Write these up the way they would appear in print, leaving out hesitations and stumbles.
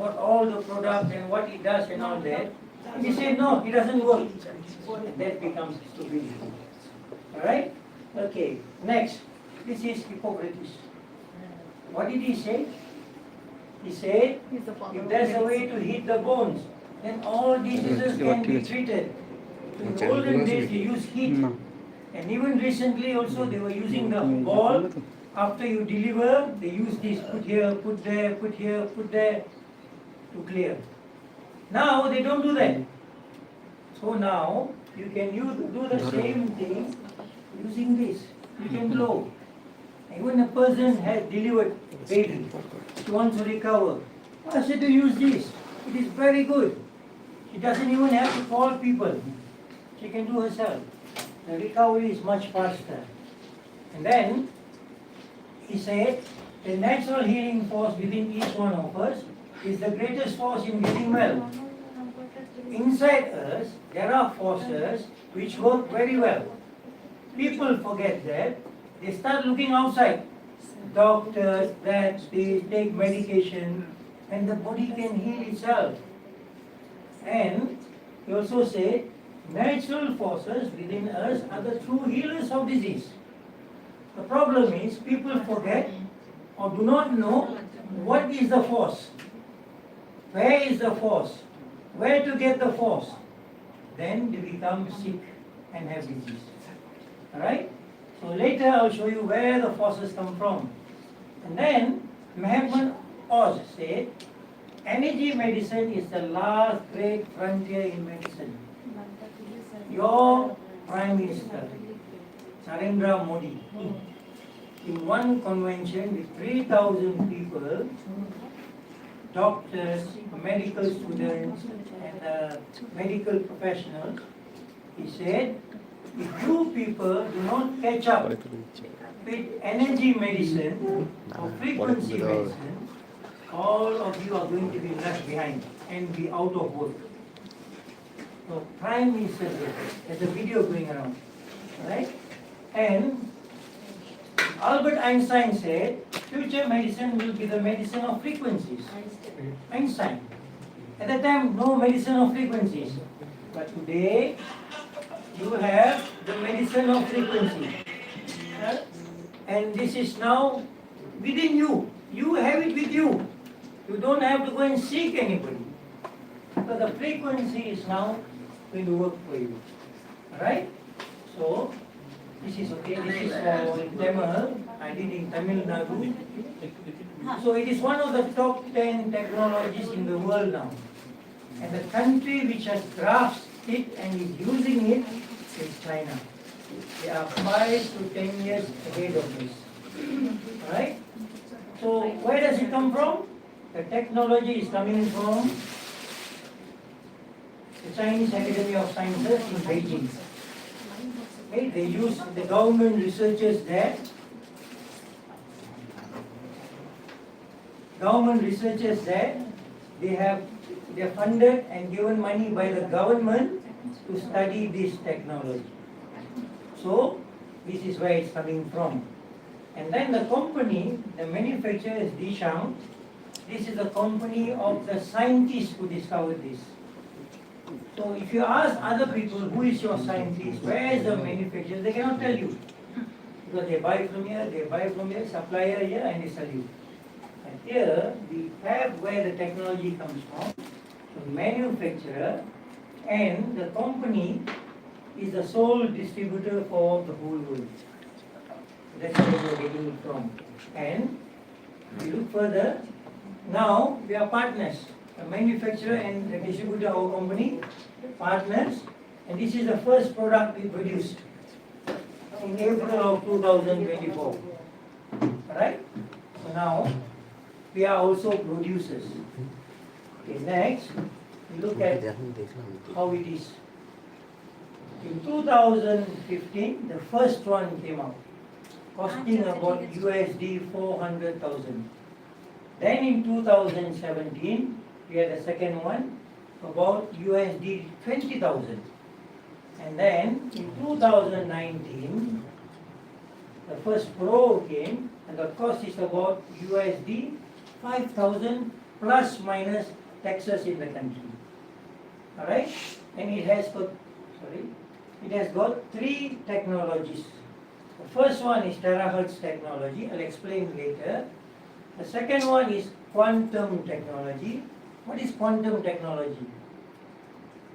about all the products and what it does and all that. And he said, no, it doesn't work. And that becomes stupidity. Alright? Okay, next. This is Hippocrates. What did he say? He said, if there's a way to hit the bones, then all diseases can be treated. In the olden days, they used heat. And even recently also, they were using the ball. After you deliver, they use this, put here, put there, put here, put there, to clear. Now, they don't do that. So now, you can do the same thing using this. You can blow. Even a person has delivered baby, she wants to recover. I said to use this. It is very good. She doesn't even have to call people. She can do herself. The recovery is much faster. And then, he said, the natural healing force within each one of us is the greatest force in getting well. Inside us, there are forces which work very well. People forget that. They start looking outside. Doctors, that they take medication, and the body can heal itself. And he also said, natural forces within us are the true healers of disease. The problem is, people forget or do not know what is the force. Where is the force? Where to get the force? Then they become sick and have disease. Alright? So later I'll show you where the forces come from. And then Muhammad Oz said, energy medicine is the last great frontier in medicine. Your Prime Minister, Narendra Modi, in one convention with 3,000 people, doctors, medical students, and medical professionals, he said, if you people do not catch up with energy medicine or frequency medicine, all of you are going to be left behind and be out of work. So Prime Minister, there's a video going around, right? And Albert Einstein said, future medicine will be the medicine of frequencies. Einstein. At that time, no medicine of frequencies. But today, you have the medicine of frequency. And this is now within you. You have it with you. You don't have to go and seek anybody. So the frequency is now going to work for you. Alright? So, this is okay. This is for Tamil. I did in Tamil Nadu. So it is one of the top 10 technologies in the world now. And the country which has grasped it and is using it is China. They are 5 to 10 years ahead of this. Alright? So where does it come from? The technology is coming from the Chinese Academy of Sciences in Beijing. Okay, they use the government researchers there. They are funded and given money by the government to study this technology. So this is where it's coming from. And then the company, the manufacturer is Dishang. This is the company of the scientists who discovered this. So if you ask other people, who is your scientist, where is the manufacturer, they cannot tell you. Because they buy from here, supplier here, and they sell you. And here, we have where the technology comes from, the manufacturer, and the company is the sole distributor for the whole world. That's where we are getting it from. And we look further, now we are partners. The manufacturer and the distributor of our company, partners, and this is the first product we produced in April of 2024. Alright? So now, we are also producers. Okay, next, we look at how it is. In 2015, the first one came out, costing about USD 400,000. Then in 2017, we had a second one, about USD 20,000. And then in 2019, the first Pro came, and the cost is about USD 5,000 plus minus taxes in the country. Alright? And it has got three technologies. The first one is terahertz technology, I'll explain later. The second one is quantum technology. What is quantum technology?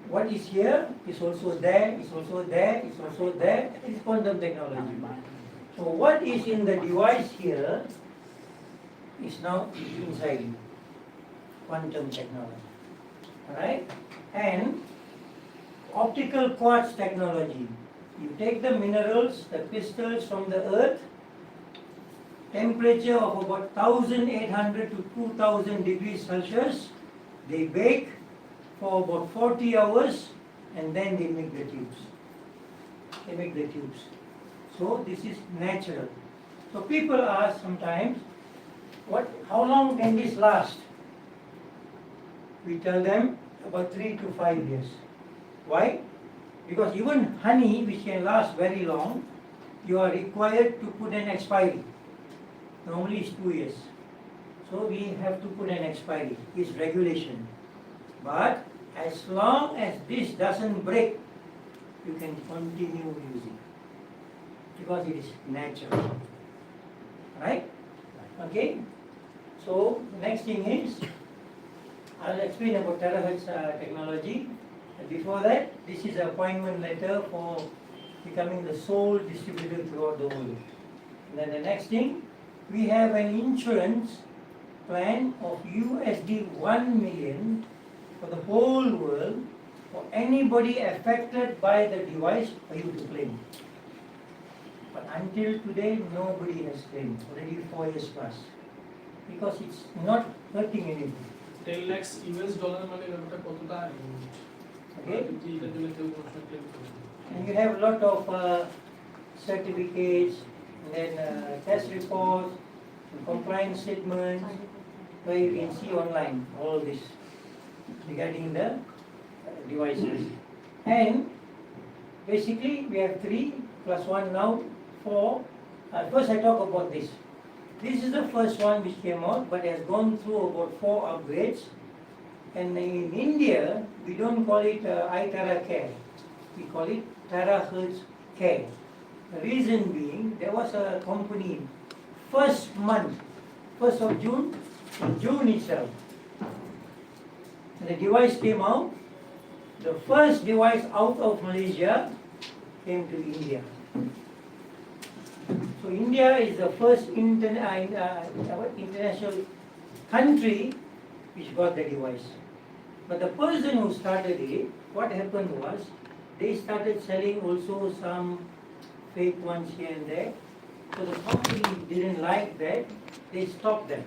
What is here is also there, is also there, is also there. It is quantum technology. So what is in the device here is now inside you. Quantum technology. Alright? And optical quartz technology. You take the minerals, the crystals from the earth, temperature of about 1800 to 2000 degrees Celsius, they bake for about 40 hours and then they make the tubes. They make the tubes. So this is natural. So people ask sometimes, how long can this last? We tell them about 3 to 5 years. Why? Because even honey, which can last very long, you are required to put an expiry. Normally it's 2 years. So we have to put an expiry. It's regulation. But as long as this doesn't break, you can continue using. Because it is natural. Right? Okay? So next thing is, I'll explain about terahertz technology. And before that, this is an appointment letter for becoming the sole distributor throughout the world. And then the next thing, we have an insurance plan of USD 1 million for the whole world for anybody affected by the device for you to claim. But until today, nobody has claimed, already 4 years plus. Because it's not hurting anything. 10 lakhs US dollar মানে ব্যাপারটা কতটা Okay? এটার জন্য কেউ কোনো claim করে And you have a lot of certificates, and then test reports, and compliance statements, where you can see online all this regarding the devices. And basically we have 3 plus 1 now 4. First I talk about this. This is the first one which came out, but it has gone through about 4 upgrades. And in India, we don't call it iTera Care. We call it terahertz care. The reason being, there was a company, first month, 1st of June, in June itself, the device came out. The first device out of Malaysia came to India. So India is the first international country which got the device. But the person who started it, what happened was, they started selling also some fake ones here and there. So the company didn't like that, they stopped them.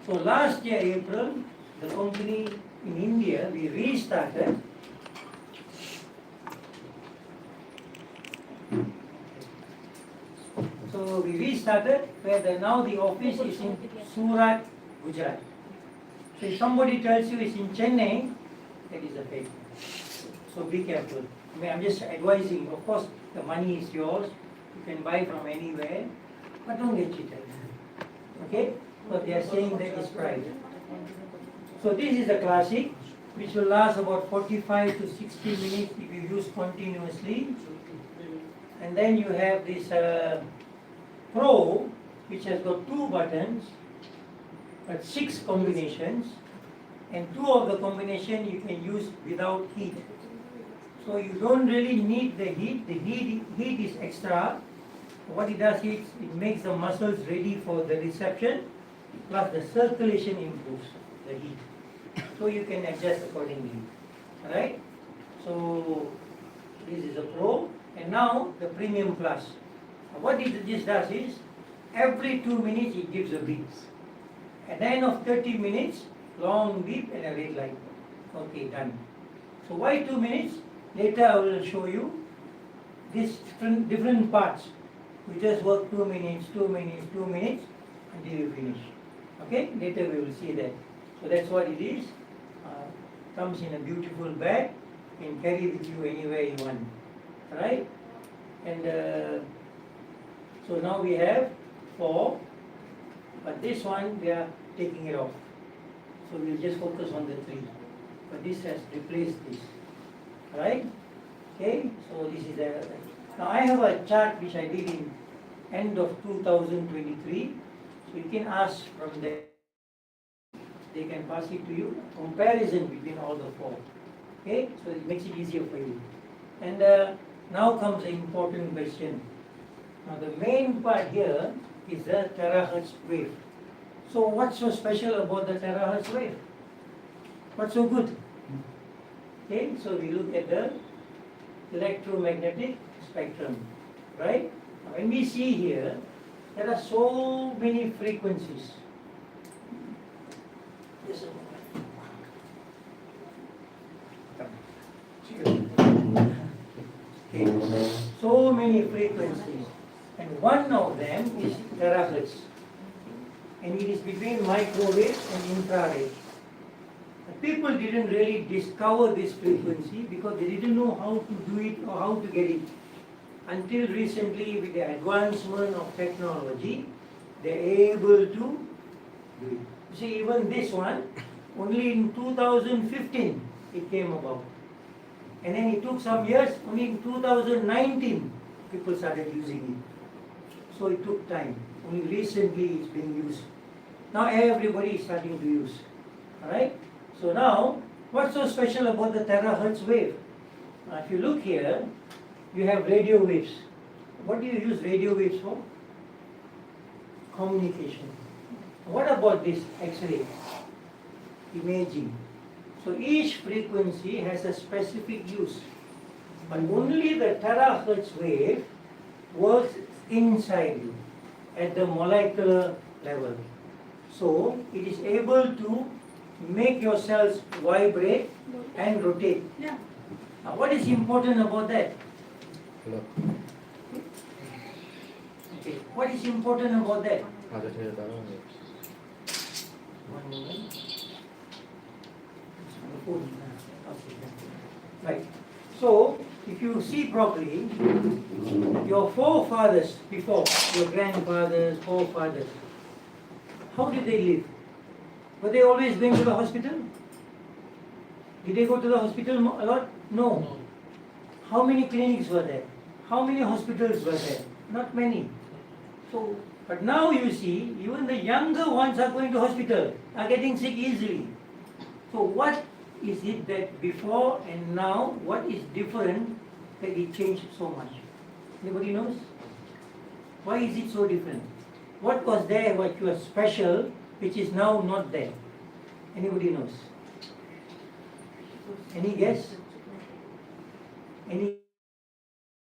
So last year, April, the company in India, we restarted. So we restarted, where now the office is in Surat, Gujarat. So if somebody tells you it's in Chennai, that is a fake. So be careful. I mean, I'm just advising. Of course, the money is yours. You can buy from anywhere, but don't get cheated. Okay? But they are saying that is private. So this is a classic, which will last about 45 to 60 minutes if you use continuously. And then you have this Pro, which has got 2 buttons, but 6 combinations, and 2 of the combination you can use without heat. So you don't really need the heat. The heat is extra. What it does is it makes the muscles ready for the reception, plus the circulation improves the heat. So you can adjust accordingly. Alright? So this is a Pro, and now the Premium Plus. What this does is, every 2 minutes it gives a beep. At the end of 30 minutes, long beep and a red light. Okay, done. So why 2 minutes? Later I will show you these different parts. We just work 2 minutes, 2 minutes, 2 minutes until you finish. Okay? Later we will see that. So that's what it is. Comes in a beautiful bag. You can carry with you anywhere you want. Alright? And so now we have 4. But this one we are taking it off. So we'll just focus on the 3. But this has replaced this. Right? Okay, so this is a. Now I have a chart which I did in end of 2023. So you can ask from there. They can pass it to you. Comparison between all the 4. Okay, so it makes it easier for you. And now comes the important question. Now the main part here is the terahertz wave. So what's so special about the terahertz wave? What's so good? Okay, so we look at the electromagnetic spectrum, right? Now when we see here, there are so many frequencies. Just a moment. Okay, so many frequencies, and one of them is terahertz, and it is between microwave and infrared. The people didn't really discover this frequency because they didn't know how to do it or how to get it. Until recently, with the advancement of technology, they're able to do it. You see, even this one, only in 2015 it came about. And then it took some years, only in 2019 people started using it. So it took time. Only recently it's being used. Now everybody is starting to use. Alright? So now, what's so special about the terahertz wave? Now if you look here, you have radio waves. What do you use radio waves for? Communication. What about this X-ray? Imaging. So each frequency has a specific use. But only the terahertz wave works inside you at the molecular level. So it is able to make your cells vibrate and rotate. Yeah. Now what is important about that? Hello. Okay. What is important about that? Ada saya tahu. One moment. It's on the phone. Okay. Right. So, if you see properly, your forefathers before, your grandfathers, forefathers, how did they live? Were they always going to the hospital? Did they go to the hospital a lot? No. How many clinics were there? How many hospitals were there? Not many. So, but now you see, even the younger ones are going to hospital, are getting sick easily. So what is it that before and now, what is different that it changed so much? Anybody knows? Why is it so different? What was there what was special, which is now not there? Anybody knows? Any guess? Any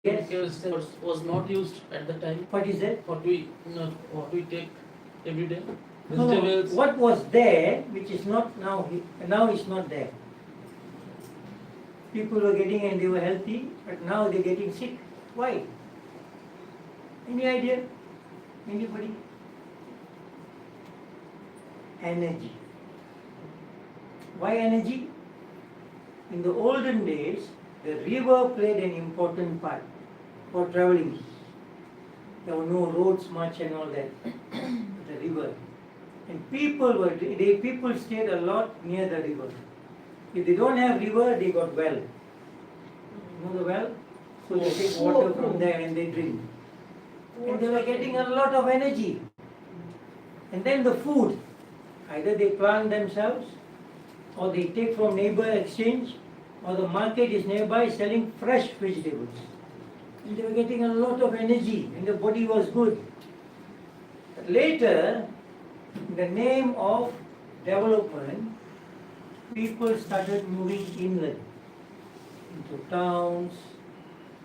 guess? Chemicals was not used at the time. What is that? What we take every day. No, Vegetables. what was there, which is not now, now it's not there. People were getting and they were healthy, but now they're getting sick. Why? Any idea? Anybody? Energy. Why energy? In the olden days, the river played an important part for traveling. There were no roads much and all that. The river. And people stayed a lot near the river. If they don't have river, they got well. You know the well? So they take water from there and they drink. And they were getting a lot of energy. And then the food, either they plant themselves, or they take from neighbor exchange, or the market is nearby selling fresh vegetables. And they were getting a lot of energy and the body was good. But later, in the name of development, people started moving inland, into towns,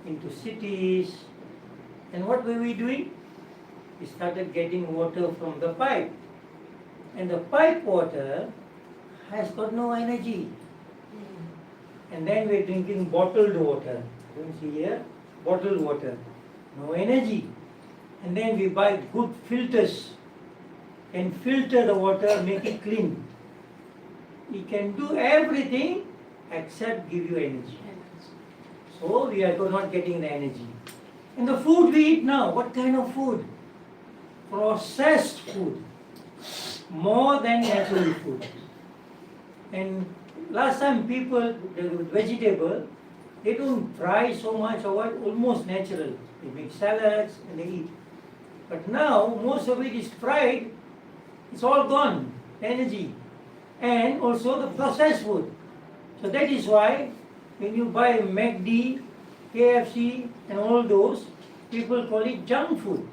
into cities. And what were we doing? We started getting water from the pipe. And the pipe water has got no energy. And then we're drinking bottled water. You can see here, bottled water. No energy. And then we buy good filters and filter the water, make it clean. It can do everything except give you energy. So we are not getting the energy. And the food we eat now, what kind of food? Processed food. More than natural food. And last time people, the vegetable, they don't fry so much or what, almost natural. They make salads and they eat. But now, most of it is fried, it's all gone, energy. And also the processed food. So that is why when you buy McD, KFC and all those, people call it junk food.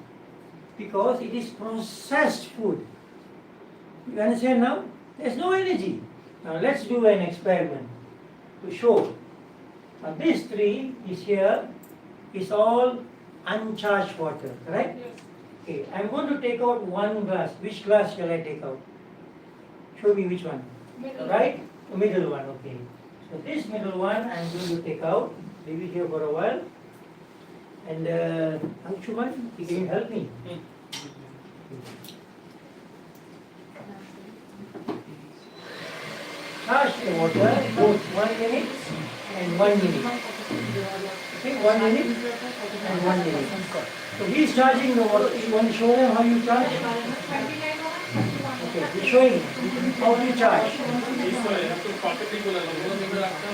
Because it is processed food. You understand now? There's no energy. Now let's do an experiment to show. Now this tree is here, is all uncharged water, correct? Yes. Okay, I'm going to take out one glass. Which glass shall I take out? Show me which one. Middle. Right? The middle one, okay. So this middle one I'm going to take out, leave it here for a while. And Anshuman, can you help me? Charge the water both 1 minute and 1 minute. Okay, 1 minute and 1 minute. So he's charging the water. You want to show them how you charge? Okay, he's showing how to charge.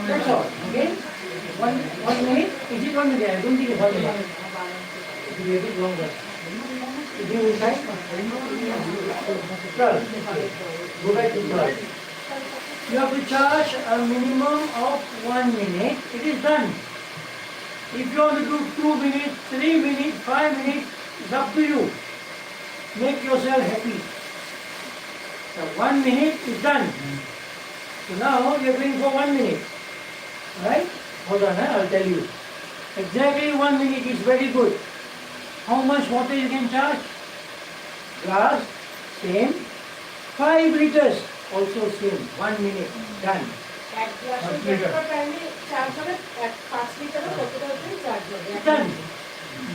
That's all. Okay? 1 minute? Is it 1 minute? I don't think it's 1 minute. It will be a bit longer. Is it inside? 12. Okay. Go back to 12. You have to charge a minimum of 1 minute. It is done. If you want to do 2 minutes, 3 minutes, 5 minutes, it's up to you. Make yourself happy. So 1 minute is done. So now you are going for 1 minute. Right? Hold on, I'll tell you. Exactly 1 minute is very good. How much water you can charge? Glass, same. 5 liters, also same. 1 minute, done. Done.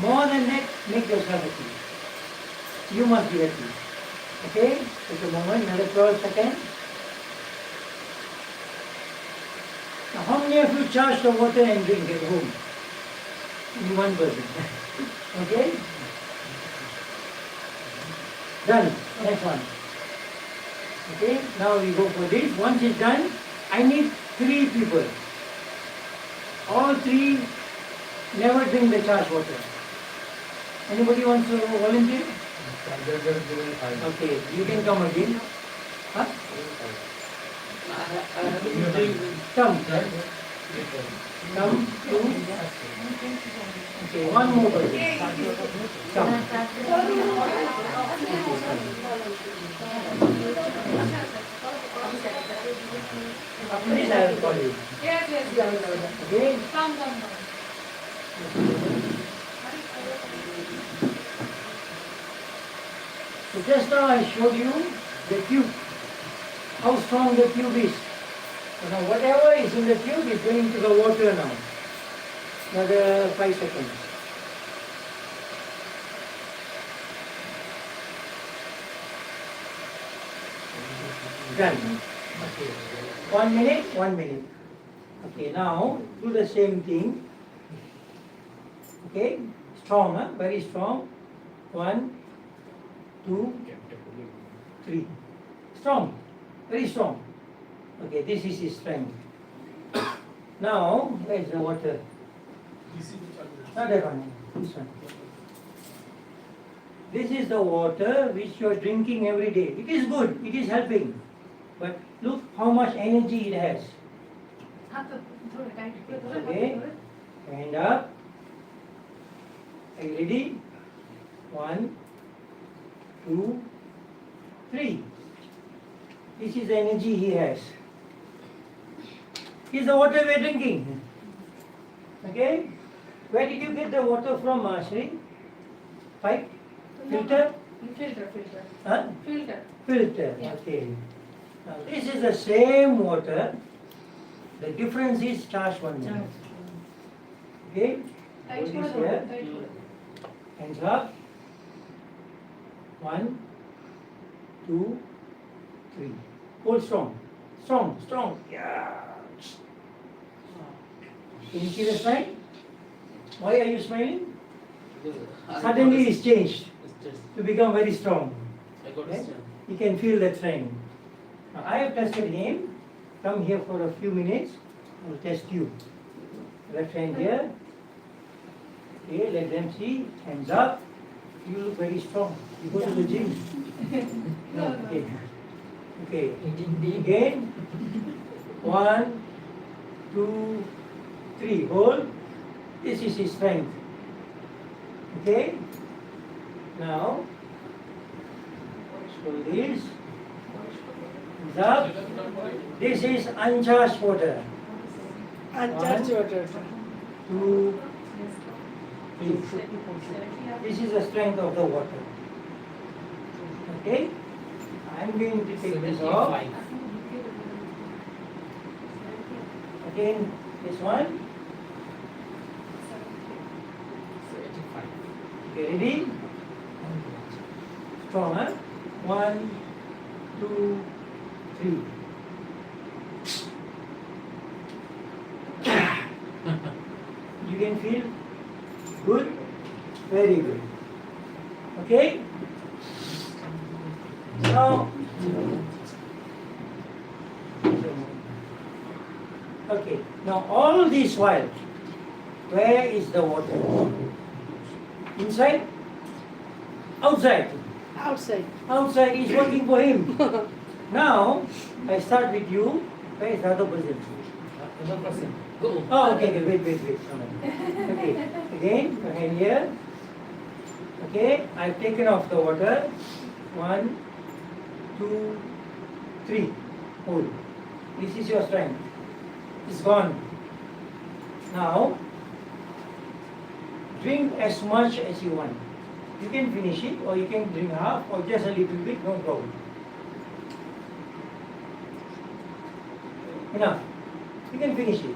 More than that, make yourself happy. You must be happy. Okay? Take a moment, another 12 seconds. Now, how many of you charge the water and drink at home? Only one person. Okay? Done. Next one. Okay? Now we go for this. Once it's done, I need 3 people. All 3 never drink the charged water. Anybody wants to volunteer? Okay, you can come again. Huh? Come. Come. 2. Okay, one more person. Come. After this I will call you. Yes. Okay? Come. So just now I showed you the tube, how strong the tube is. So now whatever is in the tube is going to the water now. Another 5 seconds. Done. Okay. 1 minute, 1 minute. Okay, now do the same thing. Okay, strong, huh? Very strong. 1, 2, 3. Strong, very strong. Okay, this is his strength. Now, where is the water? Not that one, this one. This is the water which you are drinking every day. It is good, it is helping. But look how much energy it has. Okay, hand up. Are you ready? 1, 2, 3. This is the energy he has. This is the water we are drinking. Okay? Where did you get the water from, Shri? Pipe? Filter? Filter. Huh? Filter. Filter. Yeah. Okay. Now this is the same water. The difference is charged 1 minute. Okay? Hold this here. Hands up. 1, 2, 3. Hold strong. Strong. Yeah. Can you see the smile? Why are you smiling? Suddenly it's changed. To become very strong. I got Okay? it. You can feel that strength. Now I have tested him. come here for a few minutes. I'll test you. Left hand here. Okay, let them see. Hands up. You look very strong. You go to the gym. No. Okay. Okay. Again. 1, 2, 3. Hold. This is his strength. Okay. Now, so this is up. This is uncharged water. Uncharged water. 2, 3. This is the strength of the water. Okay? I'm going to take this off. Again, this one. Okay, ready? Strong, huh? 1, 2, 3. You can feel good? Very good. Okay? Now, okay, now all this while, where is the water? Inside? Outside? Outside. Outside is working for him. Now, I start with you. Where is the other person? Go. Oh, okay, wait. Okay, again, your hand here. Okay, I've taken off the water. 1, 2, 3. Hold. This is your strength. It's gone. Now, drink as much as you want. You can finish it, or you can drink half, or just a little bit, no problem. Enough. You can finish it.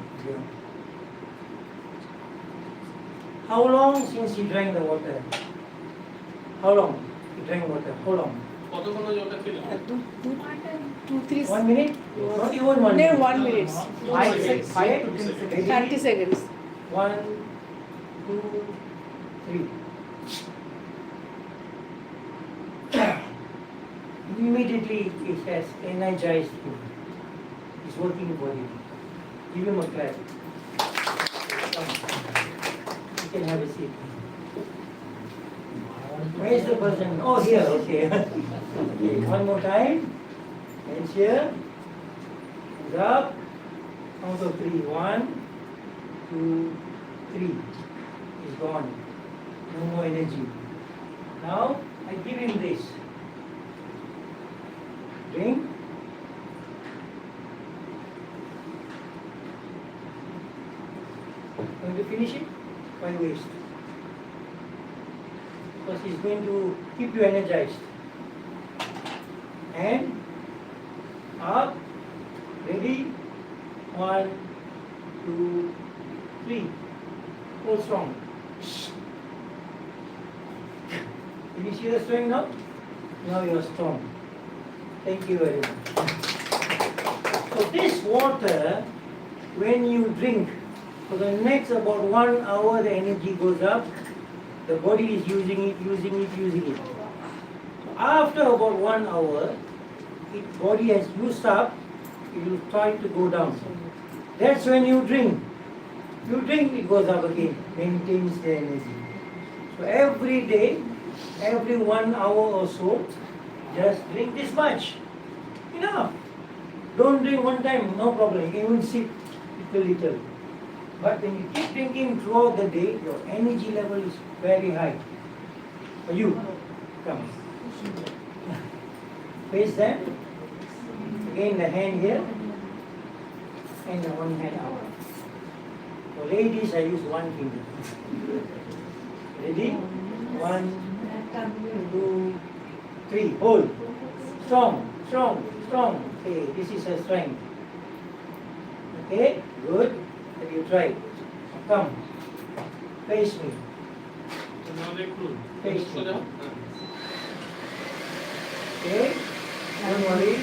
How long since you drank the water? How long you drank water? How long? কতক্ষণ জলটা খেলেন? 2, 3. 1 minute? Not even 1 minute. 1 minute. 30 seconds. 1, 2, 3. Immediately it has energized him. It's working for him. Give him a clap. You can have a seat. Where is the person? Oh, here, okay. Okay, one more time. Hands here. Hands up. Count of 3. 1, 2, 3. He's gone. No more energy. Now, I give him this. Drink. Going to finish it? Why waste? Because he's going to keep you energized. And up. Ready? 1, 2, 3. Hold strong. Did you see the strength now? Now you are strong. Thank you very much. So this water, when you drink, for the next about 1 hour the energy goes up, the body is using it. So after about 1 hour, its body has used up, it will try to go down. That's when you drink. You drink, it goes up again, maintains the energy. So every day, every 1 hour or so, just drink this much. Enough. Don't drink one time, no problem. You can even sip little. But when you keep drinking throughout the day, your energy level is very high. For you, come. Face them. Again the hand here. And the one hand out. For ladies, I use one finger. Ready? 1, 2, 3. Hold. Strong. Okay, this is a strength. Okay, good. Have you tried? Come. Face me. নাহলে একটু Face me. সোজা Okay? Don't worry.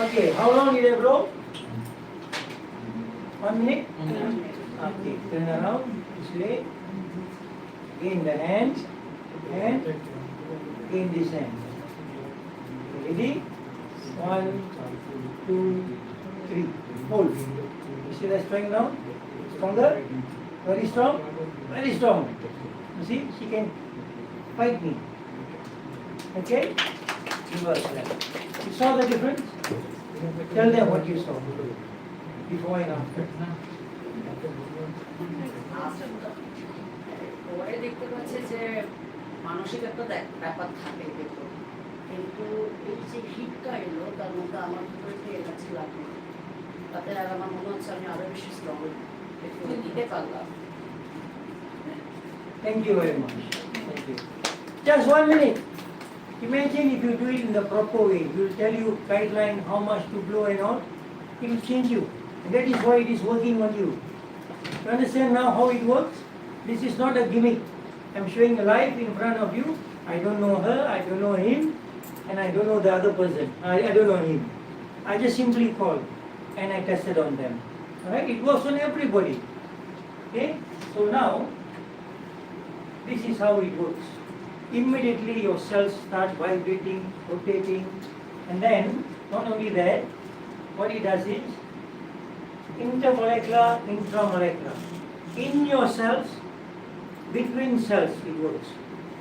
Okay, how long did I blow? 1 minute? Mm. Okay, turn around this way. In the hand and in this hand. Ready? 1, 2, 3. Hold. You see that strength now? Stronger? Very strong? Very strong. You see, she can fight me. Okay? Reverse left. You saw the difference? Tell them what you saw. Before and after. পরে দেখতে পাচ্ছে যে মানসিক একটা ব্যাপার থাকে দেখো, কিন্তু এই যে হিটটা এলো তার মধ্যে আমার ভিতরে একটু এনার্জি লাগলো, তাতে আর আমার মনে হচ্ছে আমি আরো বেশি স্ট্রং একটু দিতে পারলাম। Thank you very much. Thank you. Just 1 minute. Imagine if you do it in the proper way. It will tell you guideline how much to blow and all. It will change you. And that is why it is working on you. You understand now how it works? This is not a gimmick. I'm showing live in front of you. I don't know her, I don't know him, and I don't know the other person. I don't know him. I just simply called and I tested on them. Alright? It works on everybody. Okay? So now, this is how it works. Immediately your cells start vibrating, rotating, and then not only that, what it does is intermolecular, intramolecular. In your cells, between cells it works.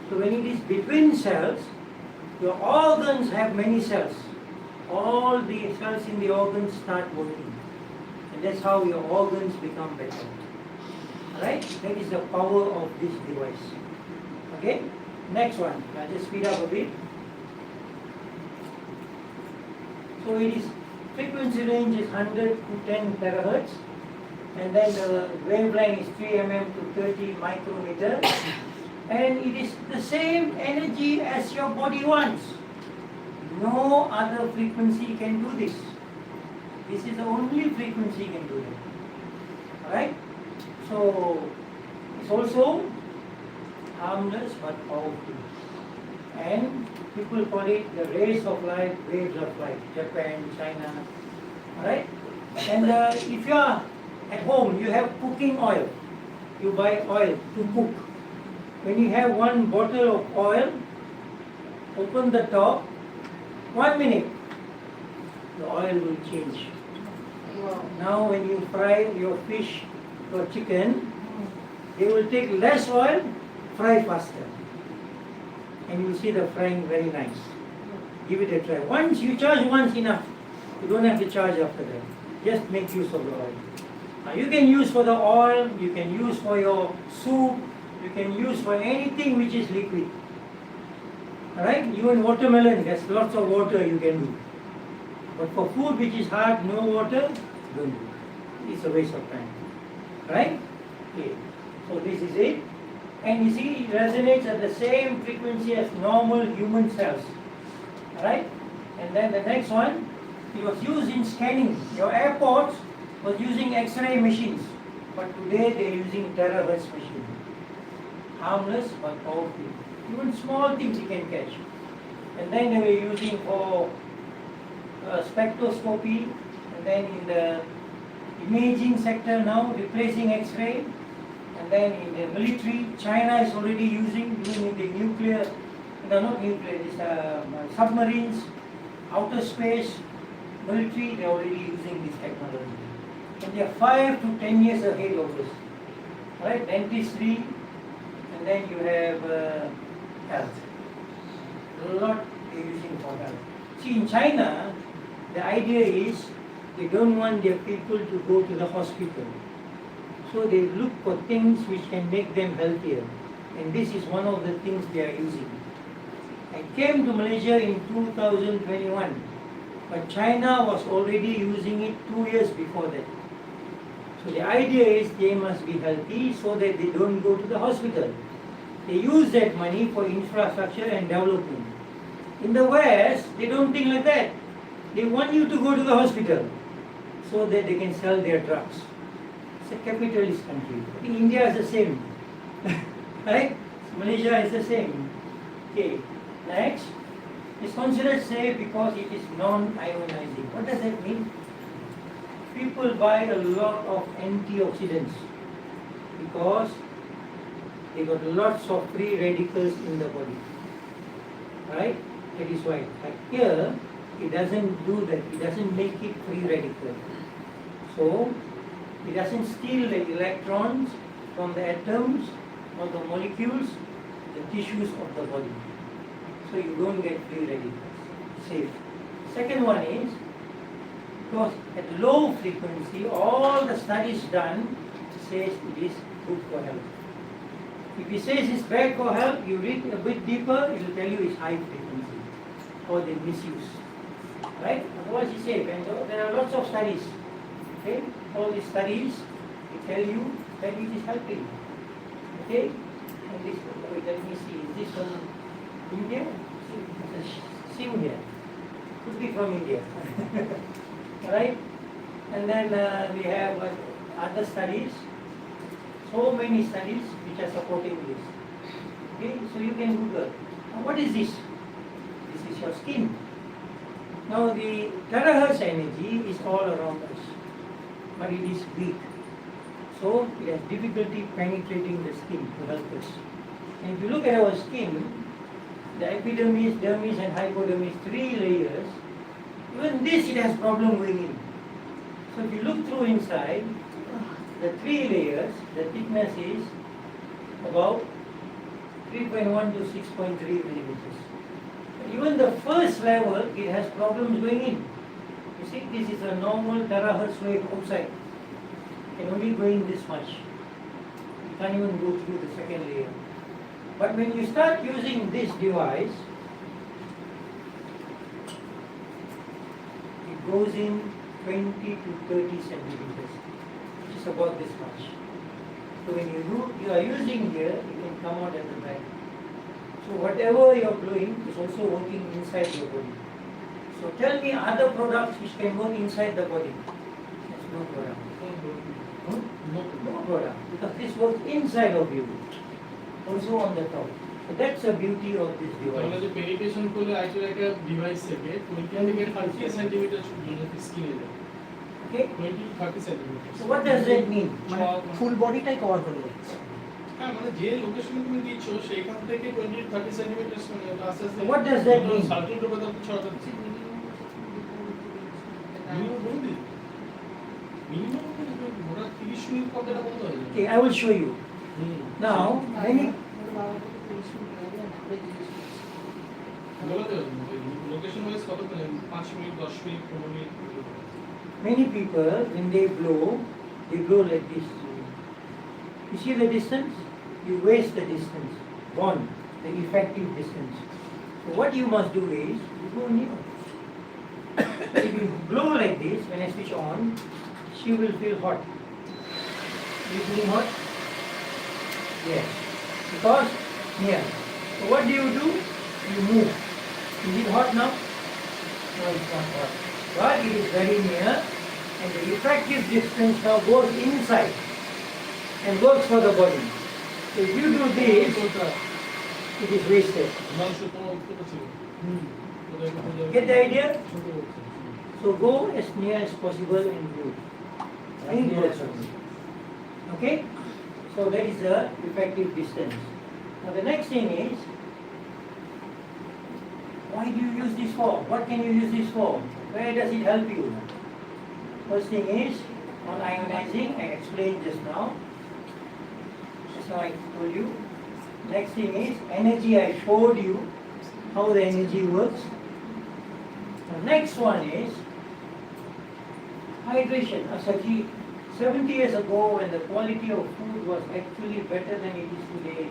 So when it is between cells, your organs have many cells. All the cells in the organs start working. And that's how your organs become better. Alright? That is the power of this device. Okay? Next one. I'll just speed up a bit. So it is frequency range is 100 to 10 terahertz. And then the wavelength is 3 mm to 30 micrometer. And it is the same energy as your body wants. No other frequency can do this. This is the only frequency can do it. Alright? So it's also harmless but powerful. And people call it the rays of light, waves of light. Japan, China. Alright? And if you are at home, you have cooking oil. You buy oil to cook. When you have 1 bottle of oil, open the top, 1 minute, the oil will change. Now when you fry your fish or chicken, they will take less oil, fry faster. And you will see the frying very nice. Give it a try. Once you charge once enough. You don't have to charge after that. Just make use of the oil. Now you can use for the oil, you can use for your soup, you can use for anything which is liquid. Alright? Even watermelon, there's lots of water you can do. But for food which is hard, no water, don't do. It's a waste of time. Right? Okay. So this is it. And you see, it resonates at the same frequency as normal human cells. Alright? And then the next one, it was used in scanning. Your airports was using X-ray machines. But today they're using terahertz machine. Harmless but powerful. Even small things you can catch. And then they were using for spectroscopy. And then in the imaging sector now, replacing X-ray. And then in the military, China is already using, even in the nuclear, no, not nuclear, this, submarines, outer space, military, they're already using this technology. And they are 5 to 10 years ahead of us. Right? Dentistry, and then you have health. A lot they're using for health. See, in China, the idea is they don't want their people to go to the hospital. So they look for things which can make them healthier. And this is one of the things they are using. I came to Malaysia in 2021. But China was already using it 2 years before that. So the idea is they must be healthy so that they don't go to the hospital. They use that money for infrastructure and development. In the West, they don't think like that. They want you to go to the hospital so that they can sell their drugs. It's a capitalist country. I think India is the same. Right? Malaysia is the same. Okay, next. It's considered safe because it is non-ionizing. What does that mean? People buy a lot of antioxidants because they got lots of free radicals in the body. Right? That is why. But here, it doesn't do that. It doesn't make it free radical. So, it doesn't steal the electrons from the atoms or the molecules, the tissues of the body. So you don't get free radicals. Safe. Second one is, because at low frequency, all the studies done says it is good for health. If it says it's bad for health, you read a bit deeper, it will tell you it's high frequency or the misuse. Right? Otherwise it's safe. And so there are lots of studies. Okay? All these studies, they tell you that it is helping. Okay? And this, wait, let me see, is this from India? Sim here. Could be from India. Right? And then we have other studies. So many studies which are supporting this. Okay? So you can Google. Now what is this? This is your skin. Now the terahertz energy is all around us, but it is weak. So it has difficulty penetrating the skin to help us. And if you look at our skin, the epidermis, dermis and hypodermis, 3 layers, even this it has problem going in. So if you look through inside, the 3 layers, the thickness is about 3.1 to 6.3 millimeters. Even the first level, it has problems going in. You see, this is a normal terahertz wave outside. It can only go in this much. You can't even go through the second layer. But when you start using this device, it goes in 20 to 30 centimeters, which is about this much. So when you are using here, it can come out at the back. So whatever you are blowing is also working inside your body. So tell me other products which can work inside the body. There's no product. No product. Because this works inside of you. Also on the top. So that's the beauty of this তাহলে device. যে penetration করলে actually একটা device থেকে 20 থেকে 30 centimetre স্কিনে যায় Okay? 20 30 centimetre So what does that mean? মানে ফুল বডিটাই cover করে যাচ্ছে। হ্যাঁ মানে যে লোকেশনে তুমি দিচ্ছ সেইখান থেকে 20 30 সেন্টিমিটার মানে আস্তে আস্তে What does that mean? Circle রূপে তো ছড়াতে দিচ্ছি মিনিমাম বলে দিই মিনিমাম ওরা 30 মিনিট কতটা বন্ধ হয়ে যায় Okay, I will show you. Now, many বলতে লোকেশন ওয়াইজ কত 5 minute 10 minute 15 minute many people, when they blow like this. You see the distance? You waste the distance. One, the effective distance. So what you must do is, you go near. If you blow like this, when I switch on, she will feel hot. You feeling hot? Yes. Because near. So what do? You move. Is it hot now? No, it's not hot. But it is very near, and the effective distance now goes inside and works for the body. So if you do this, it is wasted. মানুষের কোনো উত্তর ছিল Get the idea? So go as near as possible and do. Any person. Okay? So that is the effective distance. Now the next thing is, why do you use this for? What can you use this for? Where does it help you? First thing is, on ionizing, I explained just now. Just now I told you. Next thing is, energy, I showed you how the energy works. The next one is, hydration. Asaji, 70 years ago when the quality of food was actually better than it is today,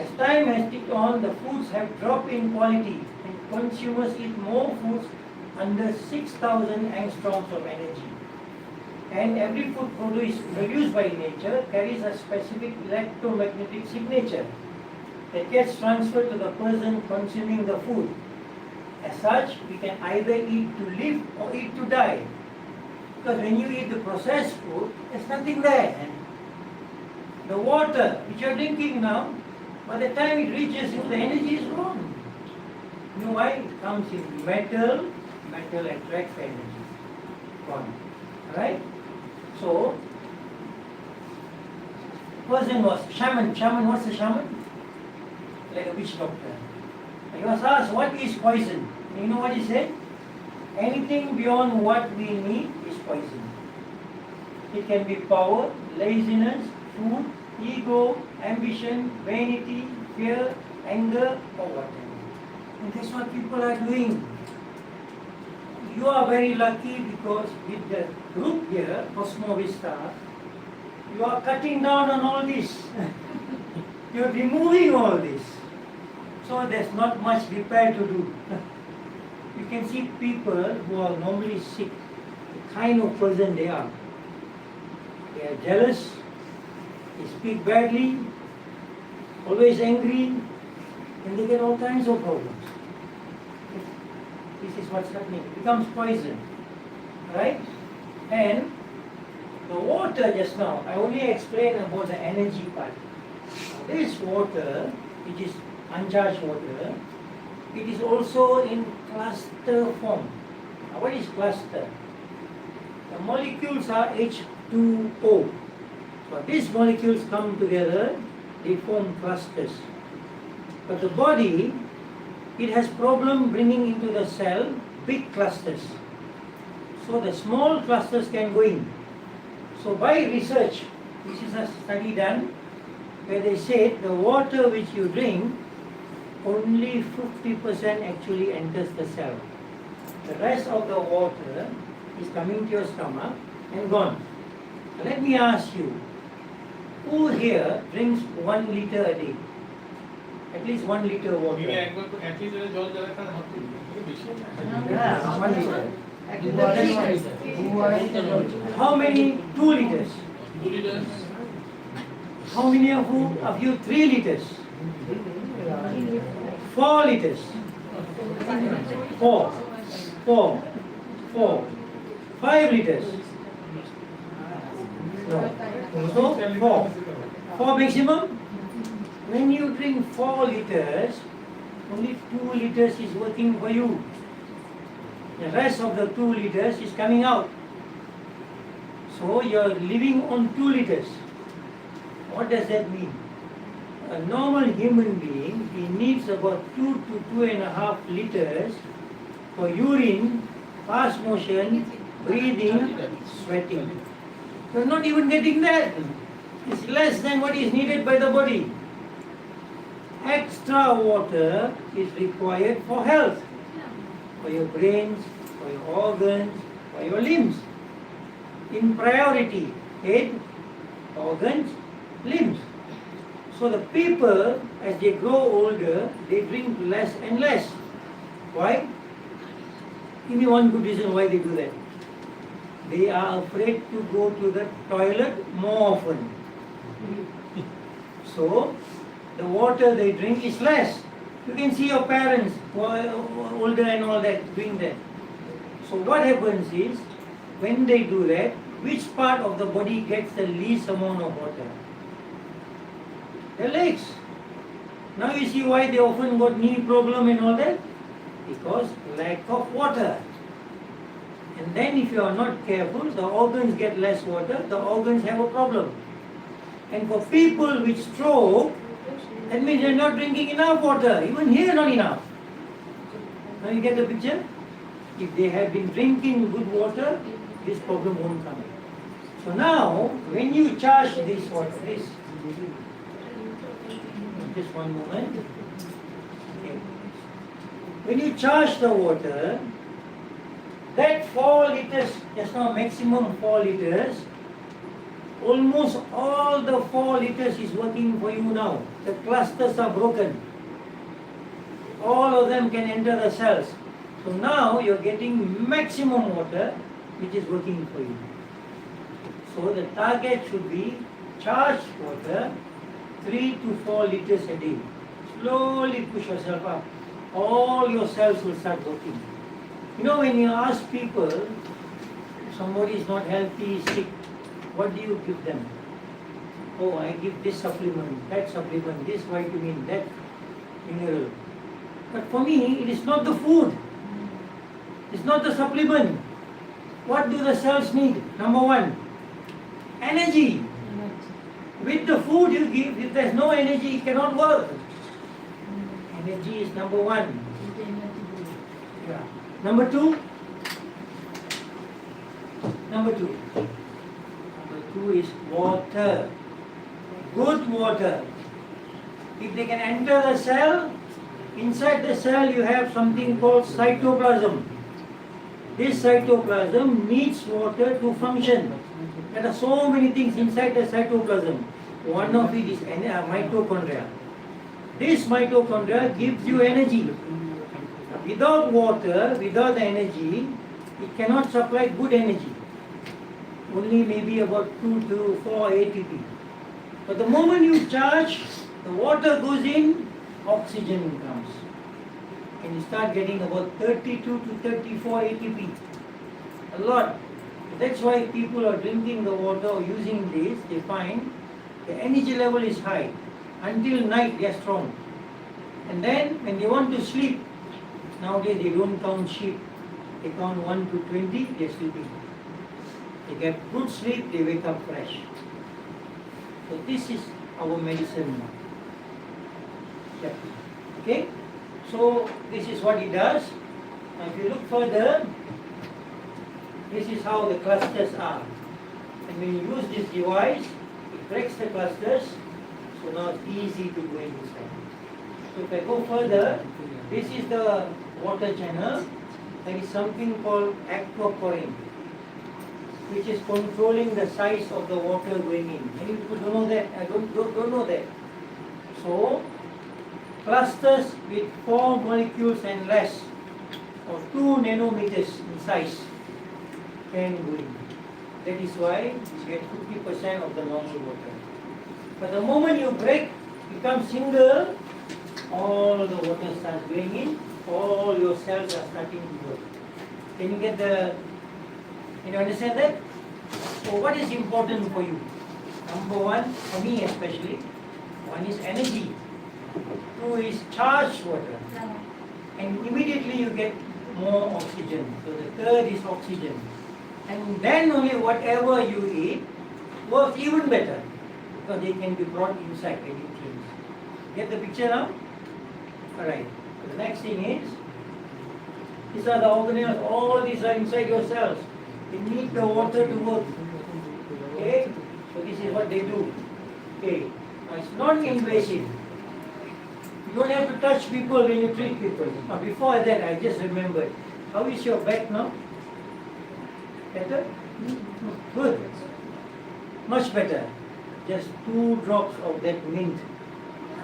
as time has ticked on, the foods have dropped in quality and consumers eat more foods under 6,000 angstroms of energy. And every food produced by nature carries a specific electromagnetic signature that gets transferred to the person consuming the food. As such, we can either eat to live or eat to die. Because when you eat the processed food, there's nothing there. The water which you're drinking now, by the time it reaches you, the energy is gone. You know why? It comes in metal, metal attracts energy. Gone. Alright? So, person was shaman. Shaman, what's a shaman? Like a witch doctor. And he was asked, what is poison? And you know what he said? Anything beyond what we need is poison. It can be power, laziness, food, ego, ambition, vanity, fear, anger, or whatever. And that's what people are doing. You are very lucky because with the group here, CosmoVista, you are cutting down on all this. You are removing all this. So there's not much repair to do. You can see people who are normally sick, the kind of person they are. They are jealous, they speak badly, always angry, and they get all kinds of problems. This is what's happening. It becomes poison. Right? And the water just now, I only explained about the energy part. This water, which is uncharged water, it is also in cluster form. Now, what is cluster? The molecules are H2O. So these molecules come together, they form clusters. But the body, it has problem bringing into the cell big clusters. So the small clusters can go in. So by research, this is a study done where they said the water which you drink, only 50% actually enters the cell. The rest of the water is coming to your stomach and gone. Now let me ask you, who here drinks 1 liter a day? At least 1 liter water. দিনে একবার তো at least জল যারা খান হাত তুলবে বেশি Yeah, 1 liter. How many 2 liters? 2 liters How many of you 3 liters? 4 liters. 4. 5 liters. No. So 4 maximum. When you drink 4 liters, only 2 liters is working for you. The rest of the 2 liters is coming out. So you're living on 2 liters. What does that mean? A normal human being, he needs about 2 to 2.5 liters for urine, fast motion, breathing, sweating. You're not even getting that. It's less than what is needed by the body. Extra water is required for health, for your brains, for your organs, for your limbs. In priority, head, organs, limbs. So the people, as they grow older, they drink less and less. Why? Give me one good reason why they do that. They are afraid to go to the toilet more often. So, the water they drink is less. You can see your parents who are older and all that doing that. So what happens is, when they do that, which part of the body gets the least amount of water? The legs. Now you see why they often got knee problem and all that? Because lack of water. And then if you are not careful, the organs get less water, the organs have a problem. And for people with stroke, that means they're not drinking enough water. Even here, not enough. Now you get the picture? If they have been drinking good water, this problem won't come. So now, when you charge this water, just one moment. Okay. When you charge the water, that 4 liters, just now maximum 4 liters, almost all the 4 liters is working for you now. The clusters are broken. All of them can enter the cells. So now you're getting maximum water which is working for you. So the target should be charged water 3 to 4 liters a day. Slowly push yourself up. All your cells will start working. You know, when you ask people, somebody is not healthy, sick, what do you give them? Oh, I give this supplement, that supplement, this vitamin, that mineral. But for me, it is not the food. It's not the supplement. What do the cells need? Number one, energy. With the food you give, if there's no energy, it cannot work. Energy is number one. Yeah. Number two. Number two is water. Good water. If they can enter the cell, inside the cell you have something called cytoplasm. This cytoplasm needs water to function. There are so many things inside the cytoplasm. One of it is mitochondria. This mitochondria gives you energy. Without water, without energy, it cannot supply good energy. Only maybe about 2 to 4 ATP. But the moment you charge, the water goes in, oxygen comes. And you start getting about 32 to 34 ATP. A lot. That's why people are drinking the water or using this, they find the energy level is high. Until night they are strong. And then when they want to sleep, nowadays they don't count sheep. They count 1 to 20, they are sleeping. They get good sleep, they wake up fresh. So this is our medicine now. Yeah. Okay? So this is what it does. Now if you look further, this is how the clusters are. And when you use this device, it breaks the clusters, so now it's easy to go inside. So if I go further, this is the water channel. There is something called aquaporin, which is controlling the size of the water going in. Many people don't know that. I don't know that. So clusters with 4 molecules and less, or 2 nanometers in size, can go in. That is why you get 50% of the normal water. But the moment you break, become single, all the water starts going in, all your cells are starting to work. Can you get can you understand that? So what is important for you? Number one, for me especially, one is energy. 2 is charged water. And immediately you get more oxygen. So the third is oxygen. And then only whatever you eat works even better, because they can be brought inside the nutrients. Get the picture now? Alright. So the next thing is, these are the organelles, all these are inside your cells. They need the water to work. Okay? So this is what they do. Okay. Now it's non-invasive. You don't have to touch people when you treat people. Now before that, I just remembered. How is your back now? Better? Good. Much better. Just 2 drops of that mint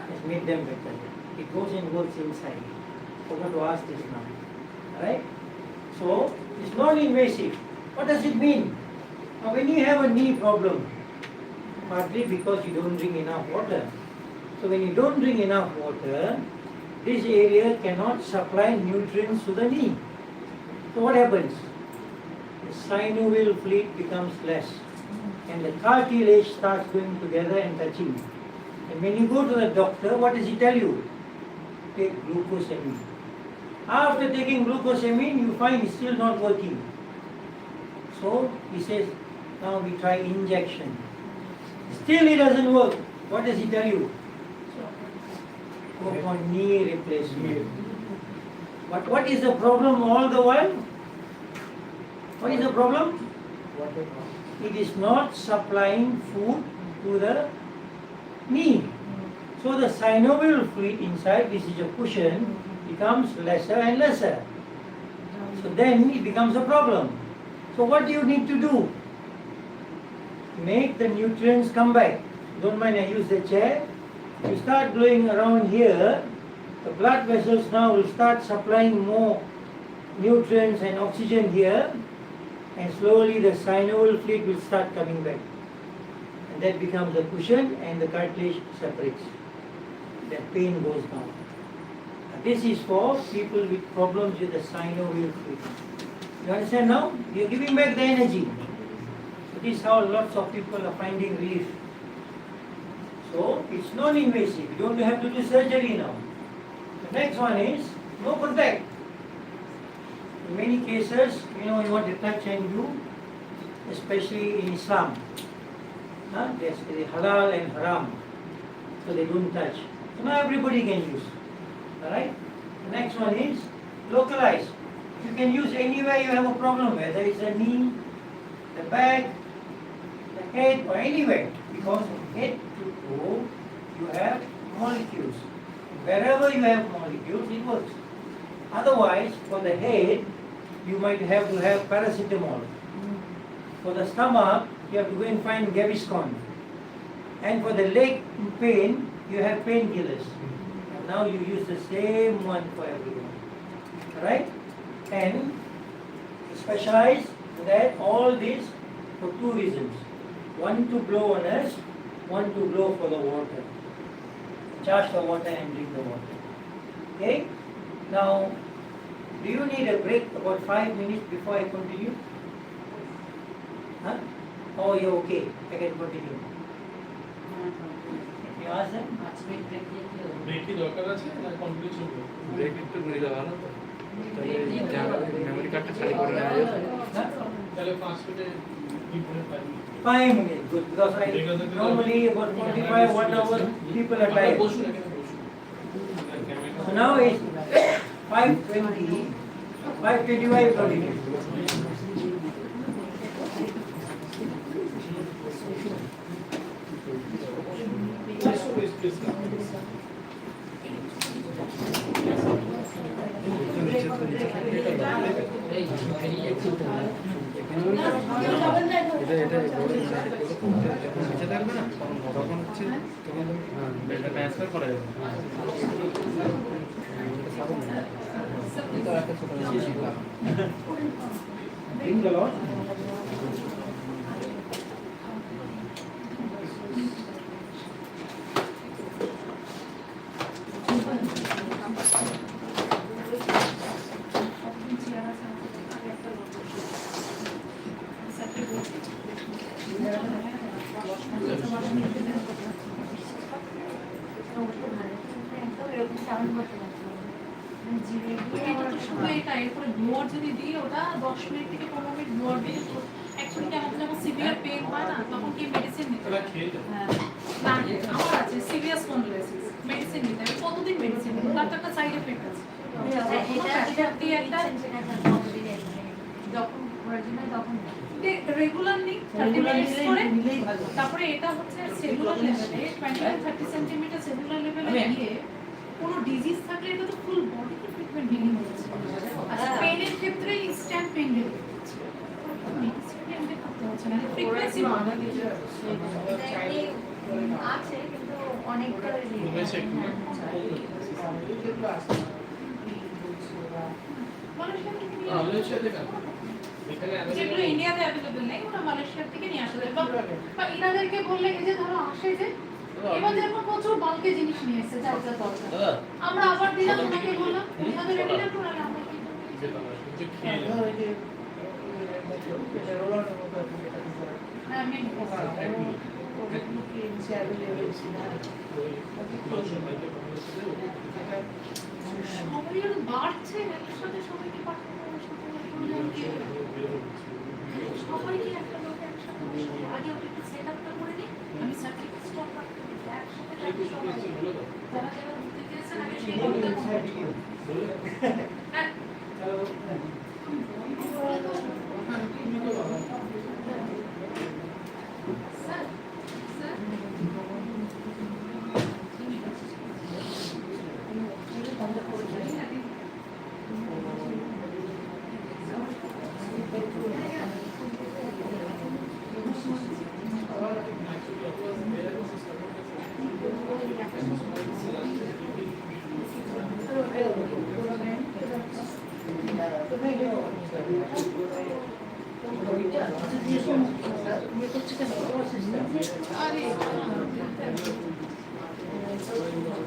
has made them better. It goes and works inside. Forgot to ask this now. Alright? So, it's non-invasive. What does it mean? Now when you have a knee problem, partly because you don't drink enough water. So when you don't drink enough water, this area cannot supply nutrients to the knee. So what happens? The synovial fluid becomes less, and the cartilage starts going together and touching. And when you go to the doctor, what does he tell you? Take glucosamine. After taking glucosamine, you find it's still not working. So he says, now we try injection. Still it doesn't work. What does he tell you? Go for knee replacement. But what is the problem all the while? What is the problem? It is not supplying food to the knee. So the synovial fluid inside, this is a cushion, becomes lesser and lesser. So then it becomes a problem. So what do you need to do? Make the nutrients come back. Don't mind I use the chair. You start going around here, the blood vessels now will start supplying more nutrients and oxygen here, and slowly the synovial fluid will start coming back. And that becomes a cushion and the cartilage separates. That pain goes down. This is for people with problems with the synovial fluid. You understand now? You are giving back the energy. So this is how lots of people are finding relief. So it's non-invasive. You don't have to do surgery now. The next one is no contact. In many cases, you want to touch and do, especially in Islam. There's the halal and haram, so they don't touch. So now everybody can use. Alright? The next one is localized. You can use anywhere you have a problem, whether it's the knee, the back, the head, or anywhere. Because from head to toe, you have molecules. Wherever you have molecules, it works. Otherwise, for the head, you might have to have paracetamol. For the stomach, you have to go and find Gaviscon. And for the leg pain, you have painkillers. And now you use the same one for everyone. Right? And specialize that all this for two reasons. One to blow on us, one to blow for the water. Charge the water and drink the water. Okay? Now, do you need a break about 5 minutes before I continue? Huh? Oh, you're okay. I can continue. You ask them? Break কি দরকার আছে না continue চলবে? Break একটু করে দেওয়া ভালো তো তাহলে মেমোরি কার্ডটা খালি করে নেওয়া যাবে Huh? তাহলে 5 মিনিটে কি করে পাই? 5 minutes, good. Because I normally about 45, 1 hour, people are আপনারা tired. বসুন এখানে বসুন। So now it's 5:20, 5:25 continue. Just so please come. এটা এটা নিচে থাকবে না তখন হচ্ছে তখন এটা ট্রান্সফার করা যাবে এটা একটা ছোট শিখলাম Bring the Lord. এরপরে ব্লোয়ার যদি দিই ওটা 10 মিনিট থেকে 15 মিনিট ব্লোয়ার দিলে অ্যাকচুয়ালি কেমন যেমন সিভিয়ার পেইন হয় না তখন কি মেডিসিন নিতে এটা হয়? খেয়ে যাও। হ্যাঁ না আমার আছে সিভিয়ার স্পন্ডিলোসিস মেডিসিন নিতে হবে কতদিন মেডিসিন নিতে তার তো একটা সাইড এফেক্ট আছে যখন অরিজিনাল তখন রেগুলার নিই 30 মিনিটস করে তারপরে এটা হচ্ছে সেলুলার লেভেলে 20 থেকে 30 সেন্টিমিটার সেলুলার লেভেলে গিয়ে কোনো ডিজিজ থাকলে এটা তো ফুল বডিতে ট্রিটমেন্ট হিলিং হচ্ছে আর পেইনের ক্ষেত্রে ইনস্ট্যান্ট পেইন রিলিফ হচ্ছে মেডিসিন করতে হচ্ছে না ফ্রিকোয়েন্সি আছে কিন্তু অনেকটা কমেছে একটু না? মালয়েশিয়া থেকে এখানে যেগুলো ইন্ডিয়াতে অ্যাভেলেবল নেই ওটা মালয়েশিয়া থেকে নিয়ে আসা যায় বা ইনাদেরকে বললে এই যে ধরো আসে যে এবার যেরকম প্রচুর বাল্কে জিনিস নিয়ে এসেছে যা যা দরকার আমরা আবার দিলাম ওনাকে বললাম ইনাদের রেডি না করে আমরা কি যে খেয়ে যাও। হ্যাঁ আমি সবাই আর বাড়ছে এর সাথে সবাইকে পাঠানো সবাইকে একটা লোক একসাথে আগে ওটা একটু সেট আপটা করে নিই আমি সার্টিফিকেট স্টক রাখতে দিই একসাথে থাকি সবাই যারা যারা ঘুরতে গিয়েছেন আগে সেই করতে হ্যাঁ sir sir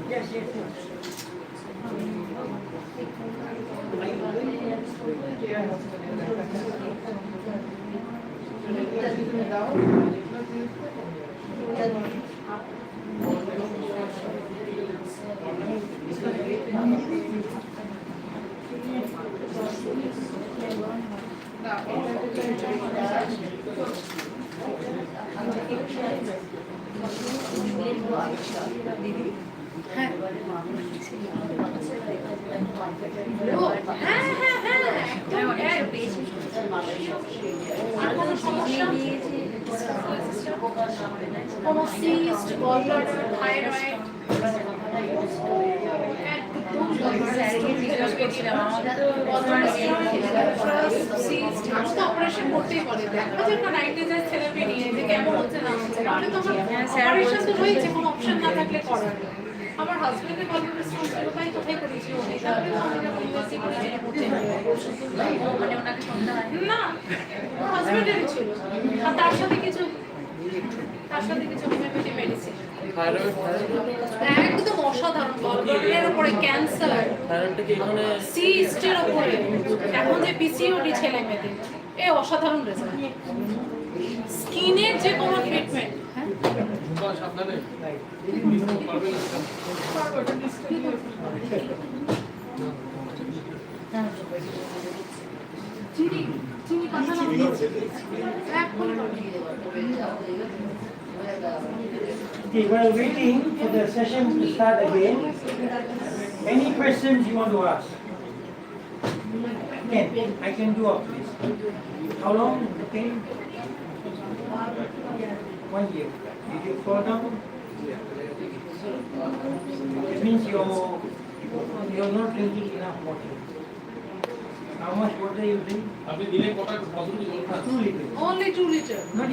Yes, yes, yes. হ্যাঁ এবারে মানুষ হ্যাঁ হ্যাঁ হ্যাঁ একদম আর কোনো সমস্যা কোনো সিস্ট গলব্লাডার থাইরয়েড অপারেশন করতেই বলে দেখা যায় না নাইট্রোজেন থেরাপি নিয়ে যে কেমন হচ্ছে না হচ্ছে তাহলে তো অপারেশন তো হয়েছে কোনো অপশন না থাকলে করার আমার হাজবেন্ডের কনফিডেন্স তাই কোথায় করেছি উনি তাহলে তো আমি যখন ইউএসসি করেছি মানে ওনাকে শুনতে হয় না হাজবেন্ডেরই ছিল আর তার সাথে কিছু হোমিওপ্যাথি মেডিসিন একদম অসাধারণ গলব্লাডারের উপরে ক্যান্সার থাইরয়েডটা কি এখানে সিস্টের উপরে এখন যে পিসিওডি ছেলে মেয়েদের এ অসাধারণ রেজাল্ট স্কিনের যে কোনো ট্রিটমেন্ট হ্যাঁ সাবধানে পারবে না চিনি চিনি কথা না এখন Okay, while waiting for the session to start again, any questions you want to ask? I can do up this. How long? Okay. 1 year. Did you fall down? It means you're not drinking enough water. How much water you drink? আপনি দিনে কতটুকু জল খান? 2 liters. only 2 liters Not